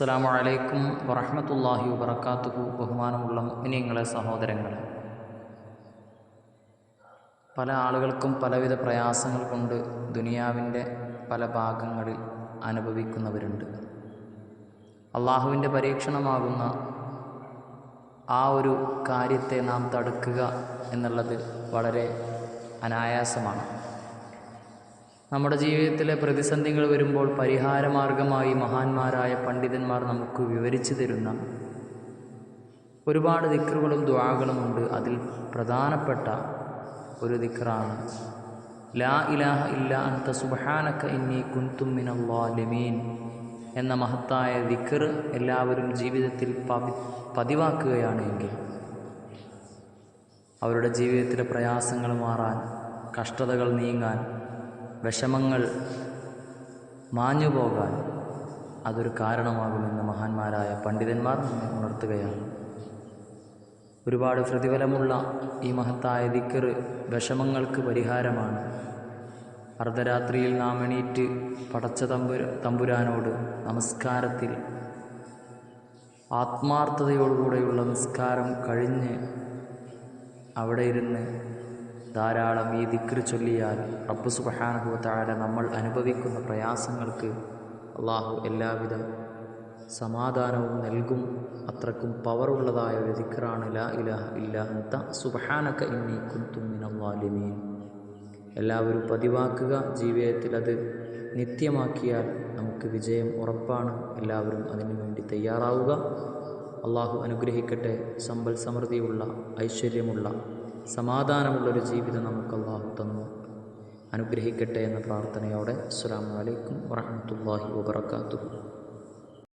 അസ്സലാമു അലൈക്കും വറഹ്മത്തുള്ളാഹി വബറകാതുഹു. ബഹുമാനമുള്ള മുഅ്മിനീങ്ങളെ, സഹോദരങ്ങളെ, പല ആളുകൾക്കും പലവിധ പ്രയാസങ്ങൾ കൊണ്ട് ദുനിയാവിൻ്റെ പല ഭാഗങ്ങളിൽ അനുഭവിക്കുന്നവരുണ്ട്. അള്ളാഹുവിൻ്റെ പരീക്ഷണമാകുന്ന ആ ഒരു കാര്യത്തെ നാം തടുക്കുക എന്നുള്ളത് വളരെ അനായാസമാണ്. നമ്മുടെ ജീവിതത്തിലെ പ്രതിസന്ധികൾ വരുമ്പോൾ പരിഹാരമാർഗമായി മഹാന്മാരായ പണ്ഡിതന്മാർ നമുക്ക് വിവരിച്ചു തരുന്ന ഒരുപാട് ദിക്റുകളും ദുആകളുമുണ്ട്. അതിൽ പ്രധാനപ്പെട്ട ഒരു ദിക്റാണ് ലാ ഇലാഹ ഇല്ലാ അൻത സുബ്ഹാനക ഇന്നി കുൻതു മിനൽ ളാലിമീൻ എന്ന മഹത്തായ ദിക്ർ എല്ലാവരും ജീവിതത്തിൽ പതിവാക്കുകയാണെങ്കിൽ അവരുടെ ജീവിതത്തിലെ പ്രയാസങ്ങൾ മാറാൻ, കഷ്ടതകൾ നീങ്ങാൻ, വിഷമങ്ങൾ മാഞ്ഞുപോകാൻ അതൊരു കാരണമാകുമെന്ന് മഹാന്മാരായ പണ്ഡിതന്മാർ നമ്മെ ഉണർത്തുകയാണ്. ഒരുപാട് പ്രതിഫലമുള്ള ഈ മഹത്തായ ദിക്ർ വിഷമങ്ങൾക്ക് പരിഹാരമാണ്. അർദ്ധരാത്രിയിൽ നാം എണീറ്റ് പടച്ച തമ്പുരാനോട് നമസ്കാരത്തിൽ ആത്മാർത്ഥതയോടുകൂടെയുള്ള നിസ്കാരം കഴിഞ്ഞ് അവിടെ ഇരുന്ന് ധാരാളം ഈ ദിക്ർ ചൊല്ലിയാൽ റബ്ബ് സുബ്ഹാനഹു വ തആല നമ്മൾ അനുഭവിക്കുന്ന പ്രയാസങ്ങൾക്ക് അള്ളാഹു എല്ലാവിധ സമാധാനവും നൽകും. അത്രക്കും പവറുള്ളതായ ഒരു ദിക്റാണ് ലാ ഇലാഹ ഇല്ലാ അൻത സുബ്ഹാനക ഇന്നി കുൻതു മിനൽ ളാലിമീൻ. എല്ലാവരും പതിവാക്കുക. ജീവിതത്തിൽ അത് നിത്യമാക്കിയാൽ നമുക്ക് വിജയം ഉറപ്പാണ്. എല്ലാവരും അതിനു വേണ്ടി തയ്യാറാവുക. അള്ളാഹു അനുഗ്രഹിക്കട്ടെ. സമ്പൽ സമൃദ്ധിയുള്ള, ഐശ്വര്യമുള്ള, സമാധാനമുള്ളൊരു ജീവിതം നമുക്ക് അള്ളാഹു തന്നു അനുഗ്രഹിക്കട്ടെ എന്ന പ്രാർത്ഥനയോടെ അസ്സലാമു അലൈക്കും വറഹ്മത്തുള്ളാഹി വബറകാതുഹു.